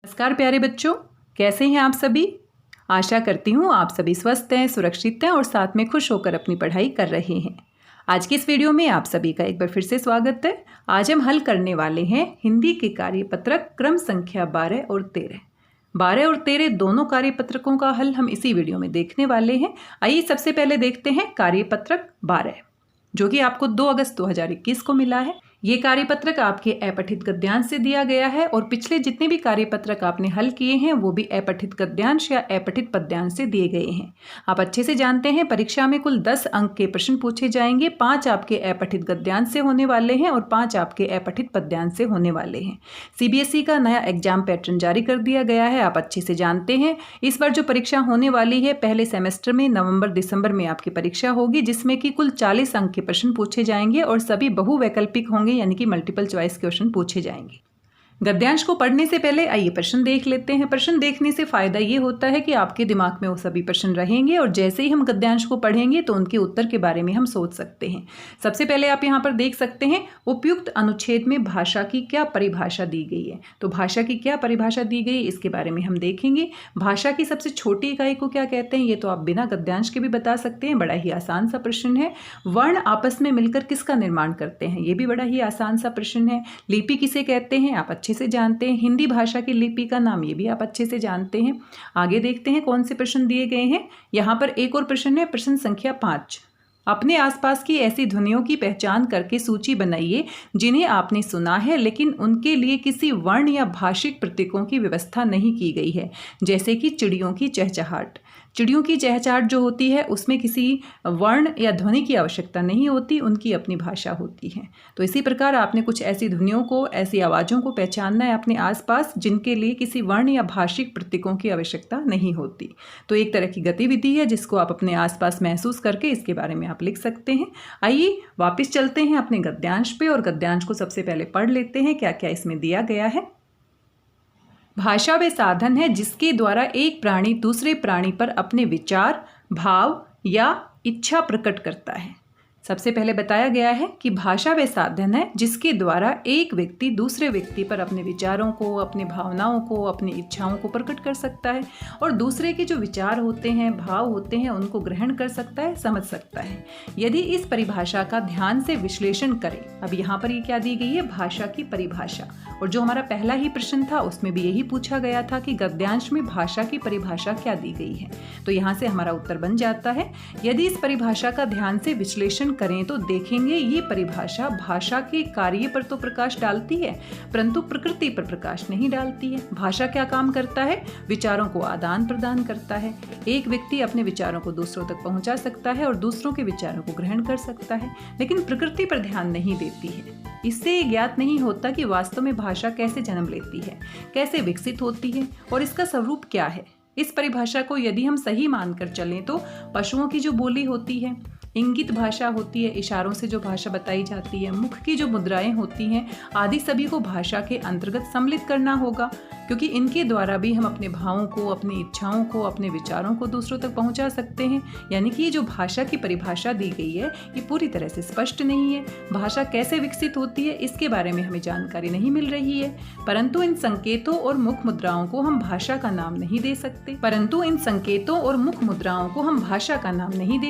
नमस्कार प्यारे बच्चों, कैसे हैं आप सभी। आशा करती हूँ आप सभी स्वस्थ हैं, सुरक्षित हैं और साथ में खुश होकर अपनी पढ़ाई कर रहे हैं। आज की इस वीडियो में आप सभी का एक बार फिर से स्वागत है। आज हम हल करने वाले हैं हिंदी के कार्यपत्रक क्रम संख्या 12 और 13। 12 और 13 दोनों कार्यपत्रकों का हल हम इसी वीडियो में देखने वाले हैं। आइए सबसे पहले देखते हैं कार्यपत्रक 12, जो कि आपको 2 अगस्त 2021 को मिला है। ये कार्यपत्रक आपके अपठित गद्यांश से दिया गया है और पिछले जितने भी कार्यपत्रक आपने हल किए हैं वो भी अपठित गद्यांश या अपठित पद्यांश से दिए गए हैं। आप अच्छे से जानते हैं परीक्षा में कुल 10 अंक के प्रश्न पूछे जाएंगे। 5 आपके अपठित गद्यांश से होने वाले हैं और 5 आपके अपठित पद्यांश से होने वाले हैं। CBSE का नया एग्जाम पैटर्न जारी कर दिया गया है, आप अच्छे से जानते हैं। इस बार जो परीक्षा होने वाली है पहले सेमेस्टर में नवंबर दिसंबर में आपकी परीक्षा होगी, जिसमें कि कुल 40 अंक के प्रश्न पूछे जाएंगे और सभी बहुवैकल्पिक होंगे, यानी कि मल्टीपल चॉइस क्वेश्चन पूछे जाएंगे। गद्यांश को पढ़ने से पहले आइए प्रश्न देख लेते हैं। प्रश्न देखने से फायदा ये होता है कि आपके दिमाग में वो सभी प्रश्न रहेंगे और जैसे ही हम गद्यांश को पढ़ेंगे तो उनके उत्तर के बारे में हम सोच सकते हैं। सबसे पहले आप यहाँ पर देख सकते हैं उपयुक्त अनुच्छेद में भाषा की क्या परिभाषा दी गई है। तो भाषा की क्या परिभाषा दी गई इसके बारे में हम देखेंगे। भाषा की सबसे छोटी इकाई को क्या कहते हैं, ये तो आप बिना गद्यांश के भी बता सकते हैं, बड़ा ही आसान सा प्रश्न है। वर्ण आपस में मिलकर किसका निर्माण करते हैं, ये भी बड़ा ही आसान सा प्रश्न है। लिपि किसे कहते हैं, आप अच्छे से जानते हैं। हिंदी भाषा की लिपि का नाम, ये भी आप अच्छे से जानते हैं। आगे देखते हैं कौन से प्रश्न दिए गए हैं। यहाँ पर एक और प्रश्न है, प्रश्न संख्या 5। अपने आसपास की ऐसी ध्वनियों की पहचान करके सूची बनाइए जिन्हें आपने सुना है लेकिन उनके लिए किसी वर्ण या भाषिक प्रतीकों की व्यवस्था नहीं की गई है, जैसे कि चिड़ियों की चहचहाट। चिड़ियों की चहचहाट जो होती है उसमें किसी वर्ण या ध्वनि की आवश्यकता नहीं होती, उनकी अपनी भाषा होती है। तो इसी प्रकार आपने कुछ ऐसी ध्वनियों को, ऐसी आवाज़ों को पहचानना है अपने आसपास जिनके लिए किसी वर्ण या भाषिक प्रतीकों की आवश्यकता नहीं होती। तो एक तरह की गतिविधि है जिसको आप अपने आसपास महसूस करके इसके बारे में आप लिख सकते हैं। आइए वापस चलते हैं अपने गद्यांश पे और गद्यांश को सबसे पहले पढ़ लेते हैं क्या क्या इसमें दिया गया है। भाषा वे साधन है जिसके द्वारा एक प्राणी दूसरे प्राणी पर अपने विचार, भाव या इच्छा प्रकट करता है। सबसे पहले बताया गया है कि भाषा वे साधन है जिसके द्वारा एक व्यक्ति दूसरे व्यक्ति पर अपने विचारों को, अपनी भावनाओं को, अपनी इच्छाओं को प्रकट कर सकता है और दूसरे के जो विचार होते हैं, भाव होते हैं, उनको ग्रहण कर सकता है, समझ सकता है। यदि इस परिभाषा का ध्यान से विश्लेषण करें, अब यहाँ पर ये क्या दी गई है, भाषा की परिभाषा। और जो हमारा पहला ही प्रश्न था उसमें भी यही पूछा गया था कि गद्यांश में भाषा की परिभाषा क्या दी गई है। तो यहाँ से हमारा उत्तर बन जाता है, यदि इस परिभाषा का ध्यान से विश्लेषण करें तो देखेंगे ये परिभाषा भाषा के कार्य पर तो प्रकाश डालती है परंतु प्रकृति पर प्रकाश नहीं डालती है। भाषा क्या काम करता है, विचारों को आदान प्रदान करता है। एक व्यक्ति अपने विचारों को दूसरों तक पहुंचा सकता है और दूसरों के विचारों को ग्रहण कर सकता है, लेकिन प्रकृति पर ध्यान नहीं देती है। इससे ये ज्ञात नहीं होता कि वास्तव में भाषा कैसे जन्म लेती है, कैसे विकसित होती है और इसका स्वरूप क्या है। इस परिभाषा को यदि हम सही मानकर चलें तो पशुओं की जो बोली होती है, इंगित भाषा होती है, इशारों से जो भाषा बताई जाती है, मुख की जो मुद्राएं होती हैं, आदि सभी को भाषा के अंतर्गत सम्मिलित करना होगा, क्योंकि इनके द्वारा भी हम अपने भावों को, अपनी इच्छाओं को, अपने विचारों को दूसरों तक पहुंचा सकते हैं। यानी कि ये जो भाषा की परिभाषा दी गई है ये पूरी तरह से स्पष्ट नहीं है। भाषा कैसे विकसित होती है इसके बारे में हमें जानकारी नहीं मिल रही है, परंतु इन संकेतों और मुख मुद्राओं को हम भाषा का नाम नहीं दे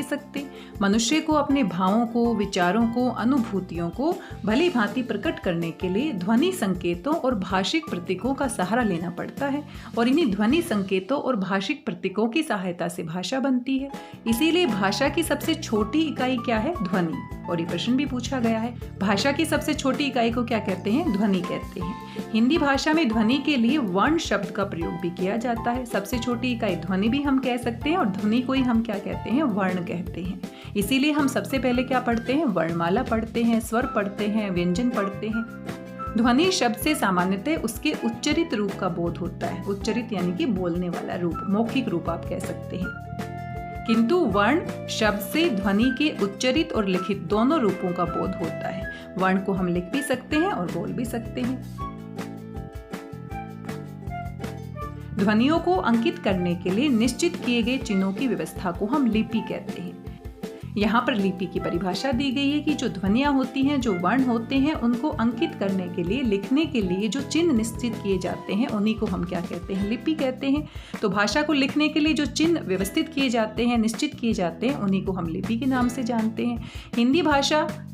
सकते। मनुष्य को अपने भावों को, विचारों को, अनुभूतियों को भली भांति प्रकट करने के लिए ध्वनि संकेतों और भाषिक प्रतीकों का सहारा लेना पड़ता है और इन्हीं ध्वनि संकेतों और भाषिक प्रतीकों की सहायता से भाषा बनती है। इसीलिए भाषा की सबसे छोटी इकाई क्या है, ध्वनि। और ये प्रश्न भी पूछा गया है, भाषा की सबसे छोटी इकाई को क्या कहते हैं, ध्वनि कहते हैं। हिंदी भाषा में ध्वनि के लिए वर्ण शब्द का प्रयोग भी किया जाता है। सबसे छोटी इकाई ध्वनि भी हम कह सकते हैं और ध्वनि को ही हम क्या कहते हैं, वर्ण कहते हैं। इसीलिए हम सबसे पहले क्या पढ़ते हैं, वर्णमाला पढ़ते हैं, स्वर पढ़ते हैं, व्यंजन पढ़ते हैं। ध्वनि शब्द से सामान्यतः उसके उच्चरित रूप का बोध होता है। उच्चरित यानी कि बोलने वाला रूप, मौखिक रूप आप कह सकते हैं। किंतु वर्ण शब्द से ध्वनि के उच्चरित और लिखित दोनों रूपों का बोध होता है। वर्ण को हम लिख भी सकते हैं और बोल भी सकते हैं। ध्वनियों को अंकित करने के लिए निश्चित किए गए चिन्हों की व्यवस्था को हम लिपि कहते हैं। यहाँ पर लिपि की परिभाषा दी गई है कि जो ध्वनियाँ होती हैं, जो वर्ण होते हैं, उनको अंकित करने के लिए, लिखने के लिए जो चिन्ह निश्चित किए जाते हैं उन्हीं को हम क्या कहते हैं, लिपि कहते हैं। तो भाषा को लिखने के लिए जो चिन्ह व्यवस्थित किए जाते हैं, निश्चित किए जाते हैं, उन्हीं को हम लिपि के नाम से जानते हैं।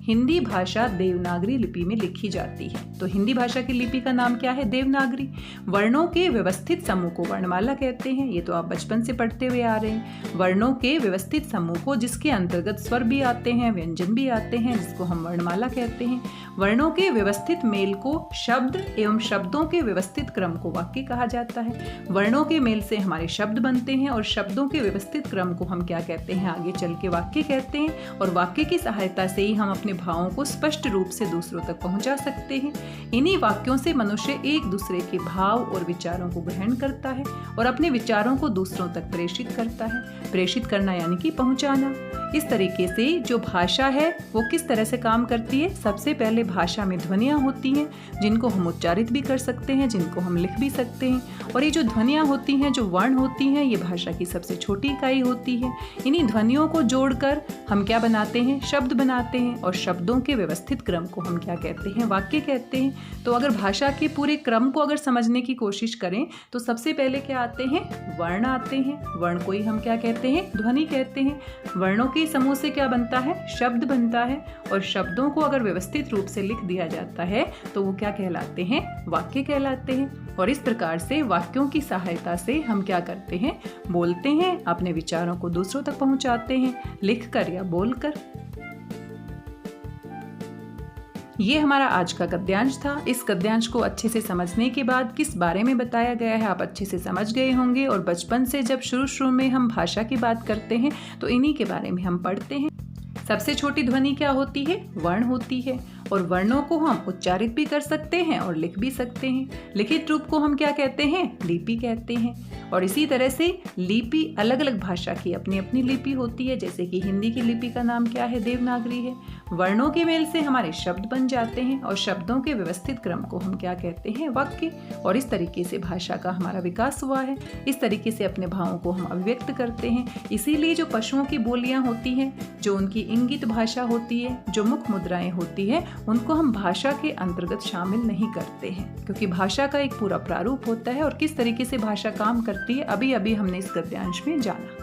हिंदी भाषा देवनागरी लिपि में लिखी जाती है। तो हिंदी भाषा की लिपि का नाम क्या है, देवनागरी। वर्णों के व्यवस्थित समूह को वर्णमाला कहते हैं। ये तो आप बचपन से पढ़ते हुए आ रहे हैं। वर्णों के व्यवस्थित समूह को, जिसके अंतर्गत स्वर भी आते हैं, व्यंजन भी आते हैं, जिसको हम वर्णमाला कहते हैं। वर्णों के व्यवस्थित मेल को शब्द एवं शब्दों के व्यवस्थित क्रम को वाक्य कहा जाता है। वर्णों के मेल से हमारे शब्द बनते हैं और शब्दों के व्यवस्थित क्रम को हम क्या कहते हैं, आगे चल के वाक्य कहते हैं। और वाक्य की सहायता से ही हम अपने भावों को स्पष्ट रूप से दूसरों तक पहुंचा सकते हैं। इन्हीं वाक्यों से मनुष्य एक दूसरे के भाव और विचारों को ग्रहण करता है और अपने विचारों को दूसरों तक प्रेषित करता है। प्रेषित करना यानी कि पहुंचाना। इस तरीके से जो भाषा है वो किस तरह से काम करती है, सबसे पहले भाषा में ध्वनियाँ होती हैं जिनको हम उच्चारित भी कर सकते हैं, जिनको हम लिख भी सकते हैं। और ये जो ध्वनियाँ होती हैं, जो वर्ण होती हैं, ये भाषा की सबसे छोटी इकाई होती है। इन्हीं ध्वनियों को जोड़कर हम क्या बनाते हैं, शब्द बनाते हैं। और शब्दों के व्यवस्थित क्रम को हम क्या कहते हैं, वाक्य कहते हैं। तो अगर भाषा के पूरे क्रम को अगर समझने की कोशिश करें तो सबसे पहले क्या आते हैं, वर्ण आते हैं। वर्ण को ही हम क्या कहते हैं, ध्वनि कहते हैं। वर्णों के समूह से क्या बनता है, शब्द बनता है। और शब्दों को अगर व्यवस्थित रूप से लिख दिया जाता है तो वो क्या कहलाते हैं, वाक्य कहलाते हैं। और इस प्रकार से वाक्यों की सहायता से हम क्या करते हैं, बोलते हैं, अपने विचारों को दूसरों तक पहुंचाते हैं, लिखकर या बोलकर। ये हमारा आज का गद्यांश था। इस गद्यांश को अच्छे से समझने के बाद किस बारे में बताया गया है आप अच्छे से समझ गए होंगे। और बचपन से जब शुरू में हम भाषा की बात करते हैं तो इन्हीं के बारे में हम पढ़ते हैं। सबसे छोटी ध्वनि क्या होती है, वर्ण होती है। और वर्णों को हम उच्चारित भी कर सकते हैं और लिख भी सकते हैं। लिखित रूप को हम क्या कहते हैं, लिपि कहते हैं। और इसी तरह से लिपि, अलग अलग भाषा की अपनी अपनी लिपि होती है। जैसे कि हिंदी की लिपि का नाम क्या है, देवनागरी है। वर्णों के मेल से हमारे शब्द बन जाते हैं और शब्दों के व्यवस्थित क्रम को हम क्या कहते हैं, वाक्य। और इस तरीके से भाषा का हमारा विकास हुआ है। इस तरीके से अपने भावों को हम अभिव्यक्त करते हैं। इसीलिए जो पशुओं की बोलियां होती हैं, जो उनकी इंगित भाषा होती है, जो मुख मुद्राएं होती है, उनको हम भाषा के अंतर्गत शामिल नहीं करते हैं, क्योंकि भाषा का एक पूरा प्रारूप होता है। और किस तरीके से भाषा काम करती है अभी अभी हमने इस गद्यांश में जाना।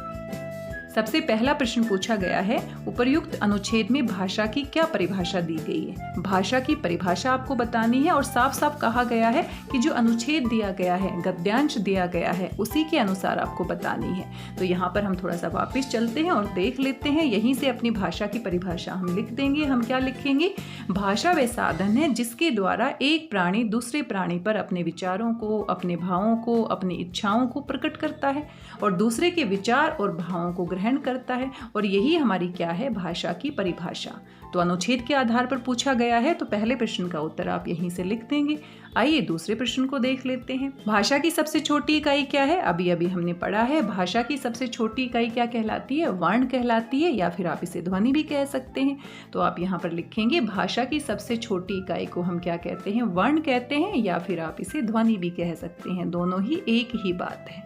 सबसे पहला प्रश्न पूछा गया है, उपर्युक्त अनुच्छेद में भाषा की क्या परिभाषा दी गई है। भाषा की परिभाषा आपको बतानी है और साफ साफ कहा गया है कि जो अनुच्छेद दिया गया है, गद्यांश दिया गया है, उसी के अनुसार आपको बतानी है। तो यहाँ पर हम थोड़ा सा वापस चलते हैं और देख लेते हैं। यहीं से अपनी भाषा की परिभाषा हम लिख देंगे। हम क्या लिखेंगे, भाषा वे साधन है जिसके द्वारा एक प्राणी दूसरे प्राणी पर अपने विचारों को, अपने भावों को, अपनी इच्छाओं को प्रकट करता है और दूसरे के विचार और भावों को ग्रहण करता है। और यही हमारी क्या है, भाषा की परिभाषा। तो अनुच्छेद के आधार पर पूछा गया है, तो पहले प्रश्न का उत्तर आप यहीं से लिख देंगे। आइए दूसरे प्रश्न को देख लेते हैं। भाषा की सबसे छोटी इकाई क्या है, अभी अभी हमने पढ़ा है। भाषा की सबसे छोटी इकाई क्या कहलाती है, वर्ण कहलाती है, या फिर आप इसे ध्वनि भी कह सकते हैं। तो आप यहाँ पर लिखेंगे, भाषा की सबसे छोटी इकाई को हम क्या कहते हैं, वर्ण कहते हैं, या फिर आप इसे ध्वनि भी कह सकते हैं। दोनों ही एक ही बात है।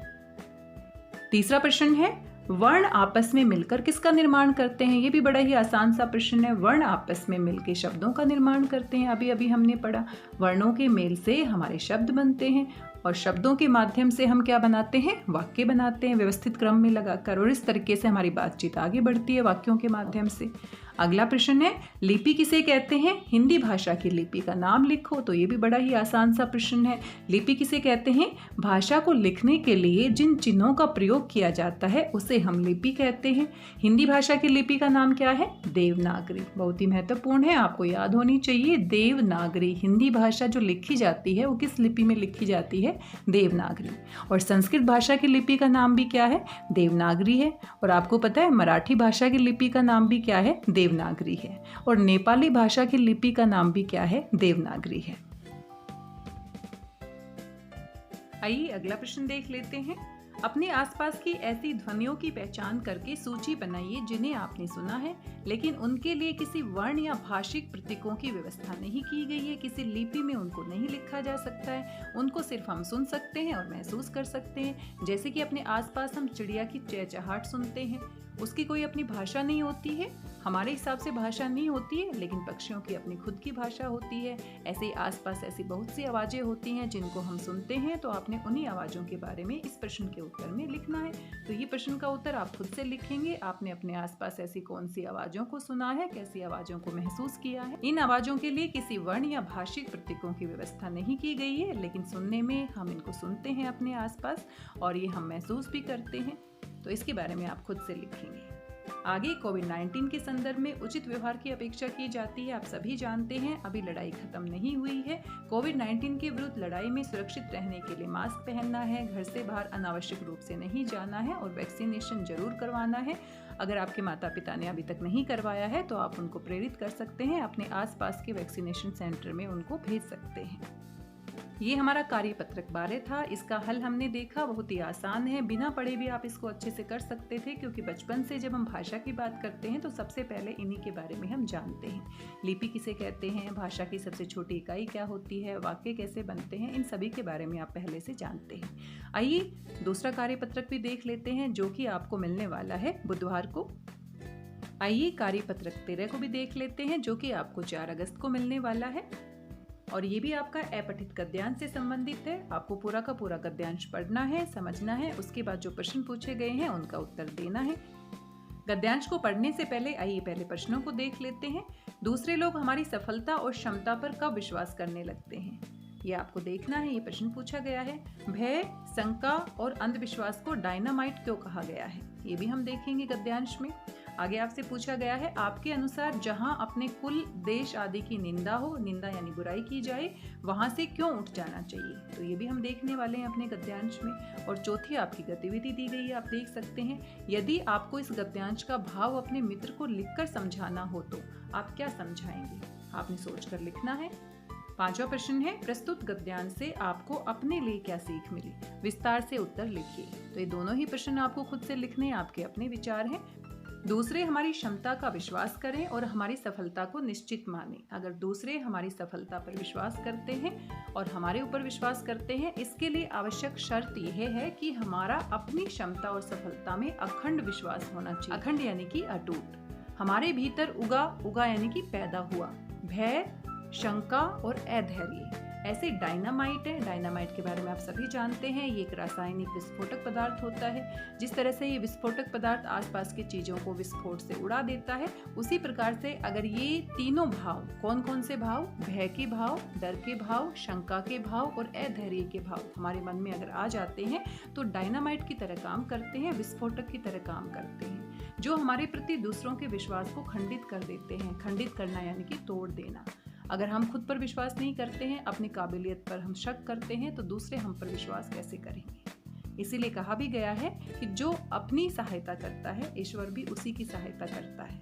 तीसरा प्रश्न है, वर्ण आपस में मिलकर किसका निर्माण करते हैं। ये भी बड़ा ही आसान सा प्रश्न है। वर्ण आपस में मिलकर शब्दों का निर्माण करते हैं। अभी अभी हमने पढ़ा, वर्णों के मेल से हमारे शब्द बनते हैं और शब्दों के माध्यम से हम क्या बनाते हैं, वाक्य बनाते हैं, व्यवस्थित क्रम में लगाकर। और इस तरीके से हमारी बातचीत आगे बढ़ती है वाक्यों के माध्यम से। अगला प्रश्न है, लिपि किसे कहते हैं। हिंदी भाषा की लिपि का नाम लिखो। तो ये भी बड़ा ही आसान सा प्रश्न है। लिपि किसे कहते हैं, भाषा को लिखने के लिए जिन चिन्हों का प्रयोग किया जाता है उसे हम लिपि कहते हैं। हिंदी भाषा की लिपि का नाम क्या है, देवनागरी। बहुत ही महत्वपूर्ण है, आपको याद होनी चाहिए। देवनागरी, हिंदी भाषा जो लिखी जाती है वो किस लिपि में लिखी जाती है, देवनागरी। और संस्कृत भाषा की लिपि का नाम भी क्या है, देवनागरी है। और आपको पता है मराठी भाषा की लिपि का नाम भी क्या है, देवनागरी है। और नेपाली भाषा की लिपि का नाम भी क्या है, देवनागरी है। आइए अगला प्रश्न देख लेते हैं। अपने आसपास की ऐसी ध्वनियों की पहचान करके सूची बनाइए जिन्हें आपने सुना है, लेकिन उनके लिए किसी वर्ण या भाषिक प्रतीकों की व्यवस्था नहीं की गई है। किसी लिपि में उनको नहीं लिखा जा सकता है, उनको सिर्फ हम सुन सकते हैं और महसूस कर सकते हैं। जैसे कि अपने आसपास हम चिड़िया की चहचहाट सुनते हैं, उसकी कोई अपनी भाषा नहीं होती है, हमारे हिसाब से भाषा नहीं होती है, लेकिन पक्षियों की अपनी खुद की भाषा होती है। ऐसे ही आसपास ऐसी बहुत सी आवाज़ें होती हैं जिनको हम सुनते हैं, तो आपने उन्हीं आवाज़ों के बारे में इस प्रश्न के उत्तर में लिखना है। तो ये प्रश्न का उत्तर आप खुद से लिखेंगे। आपने अपने आसपास ऐसी कौन सी आवाज़ों को सुना है, कैसी आवाज़ों को महसूस किया है। इन आवाज़ों के लिए किसी वर्ण या भाषिक प्रतीकों की व्यवस्था नहीं की गई है, लेकिन सुनने में हम इनको सुनते हैं अपने आसपास और ये हम महसूस भी करते हैं। तो इसके बारे में आप खुद से लिखेंगे। आगे कोविड-19 के संदर्भ में उचित व्यवहार की अपेक्षा की जाती है। आप सभी जानते हैं अभी लड़ाई खत्म नहीं हुई है। कोविड-19 के विरुद्ध लड़ाई में सुरक्षित रहने के लिए मास्क पहनना है, घर से बाहर अनावश्यक रूप से नहीं जाना है और वैक्सीनेशन जरूर करवाना है। अगर आपके माता पिता ने अभी तक नहीं करवाया है तो आप उनको प्रेरित कर सकते हैं, अपने आसपास के वैक्सीनेशन सेंटर में उनको भेज सकते हैं। ये हमारा कार्यपत्रक 12 था। इसका हल हमने देखा, बहुत ही आसान है, बिना पढ़े भी आप इसको अच्छे से कर सकते थे, क्योंकि बचपन से जब हम भाषा की बात करते हैं तो सबसे पहले इन्हीं के बारे में हम जानते हैं। लिपि किसे कहते हैं, भाषा की सबसे छोटी इकाई क्या होती है, वाक्य कैसे बनते हैं, इन सभी के बारे में आप पहले से जानते हैं। आइए दूसरा कार्यपत्रक भी देख लेते हैं, जो कि आपको मिलने वाला है बुधवार को। आइए कार्यपत्रक 13 को भी देख लेते हैं, जो कि आपको 4 अगस्त को मिलने वाला है और ये भी आपका अपठित गद्यांश से संबंधित है। आपको पूरा का पूरा गद्यांश पढ़ना है, समझना है, उसके बाद जो प्रश्न पूछे गए हैं उनका उत्तर देना है। गद्यांश को पढ़ने से पहले आइए पहले प्रश्नों को देख लेते हैं। दूसरे लोग हमारी सफलता और क्षमता पर कब विश्वास करने लगते हैं, ये आपको देखना है। ये प्रश्न पूछा गया है। भय, शंका और अंधविश्वास को डायनामाइट क्यों कहा गया है, ये भी हम देखेंगे गद्यांश में। आगे आपसे पूछा गया है, आपके अनुसार जहां अपने कुल, देश आदि की निंदा हो, निंदा यानी बुराई की जाए, वहां से क्यों उठ जाना चाहिए, तो ये भी हम देखने वाले हैं अपने गद्यांश में। और चौथी आपकी गतिविधि दी गई है, आप देख सकते हैं। यदि आपको इस गद्यांश का भाव अपने मित्र को लिखकर समझाना हो तो आप क्या समझाएंगे, आपने सोचकर लिखना है। 5वां प्रश्न है, प्रस्तुत गद्यांश से आपको अपने लिए क्या सीख मिली, विस्तार से उत्तर लिखिए। तो ये दोनों ही प्रश्न आपको खुद से लिखने, आपके अपने विचार हैं। दूसरे हमारी क्षमता का विश्वास करें और हमारी सफलता को निश्चित मानें। अगर दूसरे हमारी सफलता पर विश्वास करते हैं और हमारे ऊपर विश्वास करते हैं, इसके लिए आवश्यक शर्त यह है कि हमारा अपनी क्षमता और सफलता में अखंड विश्वास होना चाहिए। अखंड यानी कि अटूट। हमारे भीतर उगा यानी कि पैदा हुआ भय, शंका और अधैर्य ऐसे डायनामाइट है। डायनामाइट के बारे में आप सभी जानते हैं, ये एक रासायनिक विस्फोटक पदार्थ होता है। जिस तरह से ये विस्फोटक पदार्थ आसपास की चीजों को विस्फोट से उड़ा देता है, उसी प्रकार से अगर ये तीनों भाव, कौन कौन से भाव, भय के भाव, डर के भाव, शंका के भाव और अधैर्य के भाव हमारे मन में अगर आ जाते हैं तो डायनामाइट की तरह काम करते हैं, विस्फोटक की तरह काम करते हैं, जो हमारे प्रति दूसरों के विश्वास को खंडित कर देते हैं। खंडित करना यानी कि तोड़ देना। अगर हम खुद पर विश्वास नहीं करते हैं, अपनी काबिलियत पर हम शक करते हैं, तो दूसरे हम पर विश्वास कैसे करेंगे। इसीलिए कहा भी गया है कि जो अपनी सहायता करता है, ईश्वर भी उसी की सहायता करता है।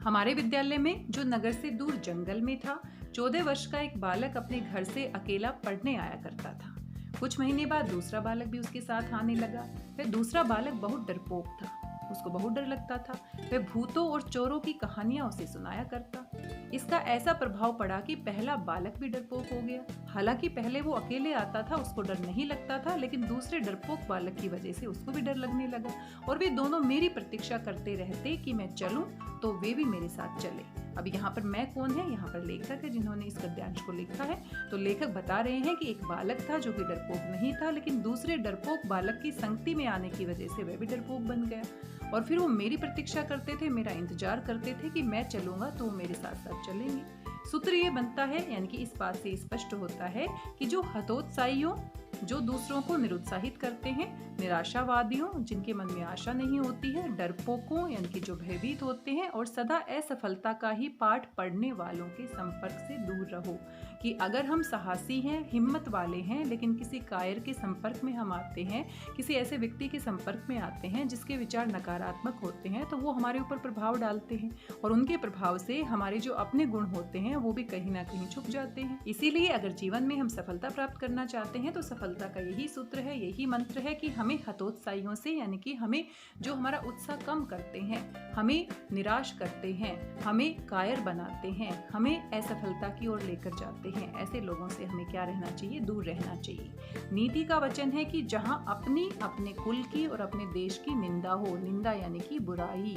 हमारे विद्यालय में, जो नगर से दूर जंगल में था, 14 वर्ष का एक बालक अपने घर से अकेला पढ़ने आया करता था। कुछ महीने बाद दूसरा बालक भी उसके साथ आने लगा। वह दूसरा बालक बहुत डरपोक था, उसको बहुत डर लगता था। वह भूतों और चोरों की कहानियां उसे सुनाया करता। इसका ऐसा प्रभाव पड़ा कि पहला बालक भी डरपोक हो गया। हालांकि पहले वो अकेले आता था, उसको डर नहीं लगता था, लेकिन दूसरे डरपोक बालक की वजह से उसको भी डर लगने लगा और वे दोनों मेरी प्रतीक्षा करते रहते कि मैं चलूं तो वे भी मेरे साथ चले। अब यहाँ पर मैं कौन है, यहाँ पर लेखक है जिन्होंने इस गद्यांश को लिखा है। तो लेखक बता रहे हैं कि एक बालक था जो कि डरपोक नहीं था, लेकिन दूसरे डरपोक बालक की संगति में आने की वजह से वह भी डरपोक बन गया और फिर वो मेरी प्रतीक्षा करते थे, मेरा इंतजार करते थे कि मैं चलूंगा तो वो मेरे साथ साथ चलेंगे। सूत्र ये बनता है, यानी कि इस बात से स्पष्ट होता है कि जो हतोत्साहियों, जो दूसरों को निरुत्साहित करते हैं, निराशावादियों जिनके मन में आशा नहीं होती है, डरपोकों यानी कि जो भयभीत होते हैं और सदा असफलता का ही पाठ पढ़ने वालों के संपर्क से दूर रहो। कि अगर हम साहसी हैं, हिम्मत वाले हैं, लेकिन किसी कायर के संपर्क में हम आते हैं, किसी ऐसे व्यक्ति के संपर्क में आते हैं जिसके विचार नकारात्मक होते हैं, तो वो हमारे ऊपर प्रभाव डालते हैं और उनके प्रभाव से हमारे जो अपने गुण होते हैं हैं वो भी कहीं ना कहीं छुप जाते हैं। इसीलिए अगर जीवन में हम सफलता प्राप्त करना चाहते हैं तो सफलता का यही सूत्र है, यही मंत्र है कि हमें हतोत्साहियों से, यानी कि हमें जो हमारा उत्साह कम करते हैं, हमें निराश करते हैं, हमें कायर बनाते हैं, हमें असफलता की ओर लेकर जाते हैं, ऐसे लोगों से हमें क्या रहना चाहिए? दूर रहना चाहिए। नीति का वचन है कि जहां अपने कुल की और अपने देश की निंदा हो, निंदा यानी कि बुराई,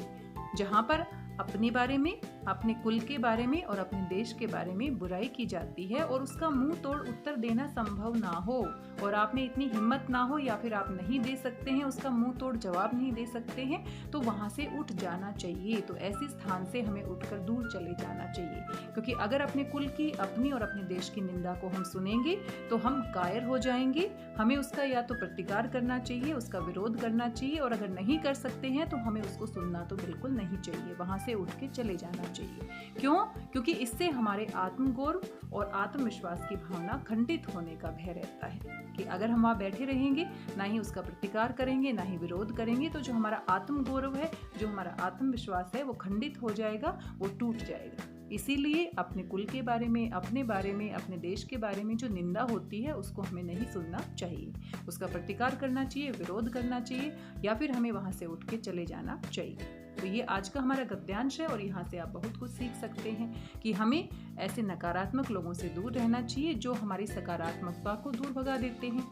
जहां पर अपने बारे में, अपने कुल के बारे में और अपने देश के बारे में बुराई की जाती है और उसका मुंह तोड़ उत्तर देना संभव ना हो और आप में इतनी हिम्मत ना हो या फिर आप नहीं दे सकते हैं, उसका मुंह तोड़ जवाब नहीं दे सकते हैं, तो वहां से उठ जाना चाहिए। तो ऐसे स्थान से हमें उठकर दूर चले जाना चाहिए, क्योंकि अगर अपने कुल की, अपनी और अपने देश की निंदा को हम सुनेंगे तो हम कायर हो जाएंगे। हमें उसका या तो प्रतिकार करना चाहिए, उसका विरोध करना चाहिए, और अगर नहीं कर सकते हैं तो हमें उसको सुनना तो बिल्कुल नहीं चाहिए, वहां से उठ के चले जाना चाहिए। क्यों? क्योंकि इससे हमारे आत्मगौरव और आत्मविश्वास की भावना खंडित होने का भय रहता है कि अगर हम वहाँ बैठे रहेंगे, ना ही उसका प्रतिकार करेंगे, ना ही विरोध करेंगे, तो जो हमारा आत्मगौरव है, जो हमारा आत्मविश्वास है, वो खंडित हो जाएगा, वो टूट जाएगा। इसीलिए अपने कुल के बारे में, अपने बारे में, अपने देश के बारे में जो निंदा होती है उसको हमें नहीं सुनना चाहिए, उसका प्रतिकार करना चाहिए, विरोध करना चाहिए, या फिर हमें वहाँ से उठ के चले जाना चाहिए। तो ये आज का हमारा गद्यांश है और यहाँ से आप बहुत कुछ सीख सकते हैं कि हमें ऐसे नकारात्मक लोगों से दूर रहना चाहिए जो हमारी सकारात्मकता को दूर भगा देते हैं।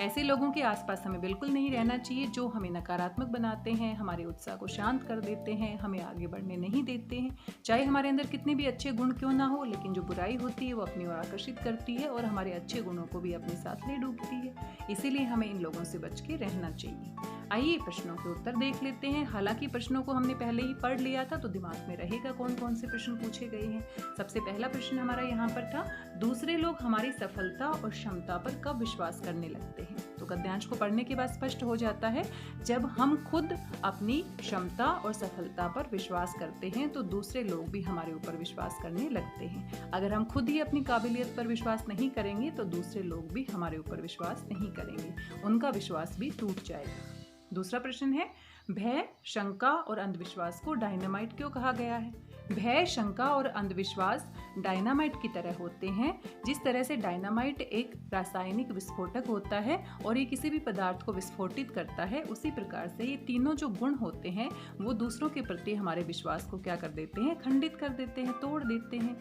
ऐसे लोगों के आसपास हमें बिल्कुल नहीं रहना चाहिए जो हमें नकारात्मक बनाते हैं, हमारे उत्साह को शांत कर देते हैं, हमें आगे बढ़ने नहीं देते हैं। चाहे हमारे अंदर कितने भी अच्छे गुण क्यों ना हो, लेकिन जो बुराई होती है वो अपनी ओर आकर्षित करती है और हमारे अच्छे गुणों को भी अपने साथ ले डूबती है। इसीलिए हमें इन लोगों से बच के रहना चाहिए। आइए प्रश्नों के उत्तर देख लेते हैं। हालांकि प्रश्नों को हमने पहले ही पढ़ लिया था तो दिमाग में रहेगा कौन कौन से प्रश्न पूछे गए हैं। सबसे पहला प्रश्न हमारा यहाँ पर था, दूसरे लोग हमारी सफलता और क्षमता पर कब विश्वास करने लगते हैं? तो गद्यांश को पढ़ने के बाद स्पष्ट हो जाता है, जब हम खुद अपनी क्षमता और सफलता पर विश्वास करते हैं तो दूसरे लोग भी हमारे ऊपर विश्वास करने लगते हैं। अगर हम खुद ही अपनी काबिलियत पर विश्वास नहीं करेंगे तो दूसरे लोग भी हमारे ऊपर विश्वास नहीं करेंगे, उनका विश्वास भी टूट जाएगा। दूसरा प्रश्न है, भय, शंका और अंधविश्वास को डायनामाइट क्यों कहा गया है? भय, शंका और अंधविश्वास डायनामाइट की तरह होते हैं। जिस तरह से डायनामाइट एक रासायनिक विस्फोटक होता है और ये किसी भी पदार्थ को विस्फोटित करता है, उसी प्रकार से ये तीनों जो गुण होते हैं वो दूसरों के प्रति हमारे विश्वास को क्या कर देते हैं? खंडित कर देते हैं, तोड़ देते हैं,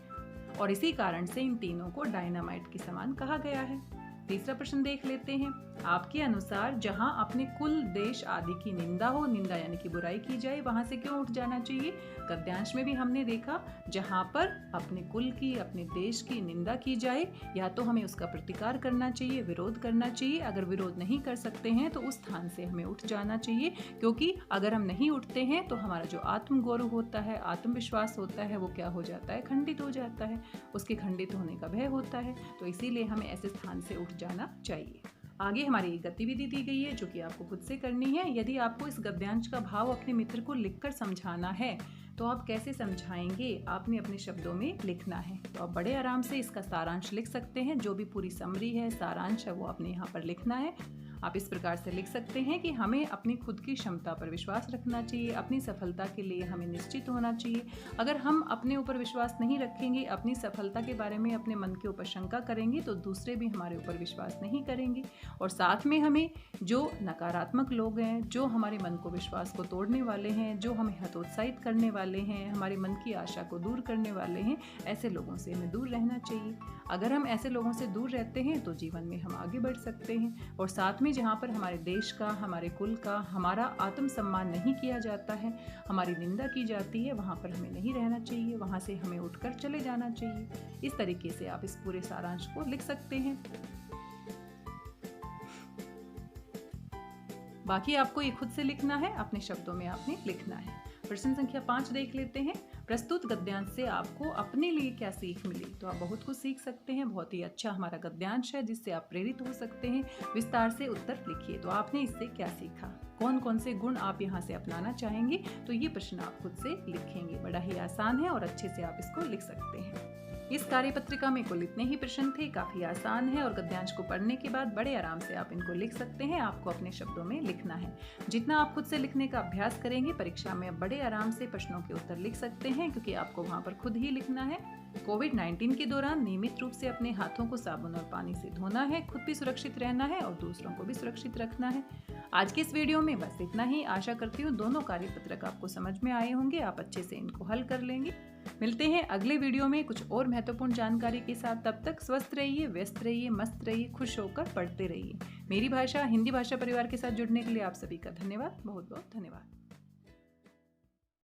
और इसी कारण से इन तीनों को डायनामाइट के समान कहा गया है। तीसरा प्रश्न देख लेते हैं, आपके अनुसार जहां अपने कुल, देश आदि की निंदा हो, निंदा यानी कि बुराई की जाए, वहां से क्यों उठ जाना चाहिए? गद्यांश में भी हमने देखा, जहां पर अपने कुल की, अपने देश की निंदा की जाए, या तो हमें उसका प्रतिकार करना चाहिए, विरोध करना चाहिए। अगर विरोध नहीं कर सकते हैं तो उस स्थान से हमें उठ जाना चाहिए, क्योंकि अगर हम नहीं उठते हैं तो हमारा जो आत्मगौरव होता है, आत्मविश्वास होता है, वो क्या हो जाता है? खंडित हो जाता है, उसके खंडित होने का भय होता है। तो इसीलिए हमें ऐसे स्थान से उठ जाना चाहिए। आगे हमारी एक गतिविधि दी गई है जो कि आपको खुद से करनी है। यदि आपको इस गद्यांश का भाव अपने मित्र को लिखकर समझाना है तो आप कैसे समझाएंगे? आपने अपने शब्दों में लिखना है। तो आप बड़े आराम से इसका सारांश लिख सकते हैं। जो भी पूरी समरी है, सारांश है, वो आपने यहाँ पर लिखना है। आप इस प्रकार से लिख सकते हैं कि हमें अपनी खुद की क्षमता पर विश्वास रखना चाहिए, अपनी सफलता के लिए हमें निश्चित होना चाहिए। अगर हम अपने ऊपर विश्वास नहीं रखेंगे, अपनी सफलता के बारे में अपने मन के ऊपर शंका करेंगे, तो दूसरे भी हमारे ऊपर विश्वास नहीं करेंगे। और साथ में हमें जो नकारात्मक लोग हैं, जो हमारे मन को, विश्वास को तोड़ने वाले हैं, जो हमें हतोत्साहित करने वाले हैं, हमारे मन की आशा को दूर करने वाले हैं, ऐसे लोगों से हमें दूर रहना चाहिए। अगर हम ऐसे लोगों से दूर रहते हैं तो जीवन में हम आगे बढ़ सकते हैं। और साथ में जहाँ पर हमारे देश का, हमारे कुल का, हमारा आत्मसम्मान नहीं किया जाता है, हमारी निंदा की जाती है, वहाँ पर हमें नहीं रहना चाहिए, वहाँ से हमें उठकर चले जाना चाहिए। इस तरीके से आप इस पूरे सारांश को लिख सकते हैं। बाकी आपको ये खुद से लिखना है, अपने शब्दों में आपने लिखना है। प्रश्न संख्या 5 देख लेते हैं, प्रस्तुत गद्यांश से आपको अपने लिए क्या सीख मिली? तो आप बहुत कुछ सीख सकते हैं। बहुत ही अच्छा हमारा गद्यांश है जिससे आप प्रेरित हो सकते हैं। विस्तार से उत्तर लिखिए। तो आपने इससे क्या सीखा? कौन कौन से गुण आप यहाँ से अपनाना चाहेंगे? तो ये प्रश्न आप खुद से लिखेंगे। बड़ा ही आसान है और अच्छे से आप इसको लिख सकते हैं। इस कार्यपत्रिका में कुल इतने ही प्रश्न थे, काफी आसान है और गद्यांश को पढ़ने के बाद बड़े आराम से आप इनको लिख सकते हैं। आपको अपने शब्दों में लिखना है। जितना आप खुद से लिखने का अभ्यास करेंगे, परीक्षा में आप बड़े आराम से प्रश्नों के उत्तर लिख सकते हैं, क्योंकि आपको वहां पर खुद ही लिखना है। कोविड-19 के दौरान नियमित रूप से अपने हाथों को साबुन और पानी से धोना है, खुद भी सुरक्षित रहना है और दूसरों को भी सुरक्षित रखना है। आज की इस वीडियो में बस इतना ही। आशा करती हूँ दोनों कार्यपत्रक आपको समझ में आए होंगे, आप अच्छे से इनको हल कर लेंगे। मिलते हैं अगले वीडियो में कुछ और महत्वपूर्ण जानकारी के साथ। तब तक स्वस्थ रहिए, व्यस्त रहिए, मस्त रहिए, खुश होकर पढ़ते रहिए। मेरी भाषा हिंदी भाषा परिवार के साथ जुड़ने के लिए आप सभी का धन्यवाद, बहुत बहुत धन्यवाद।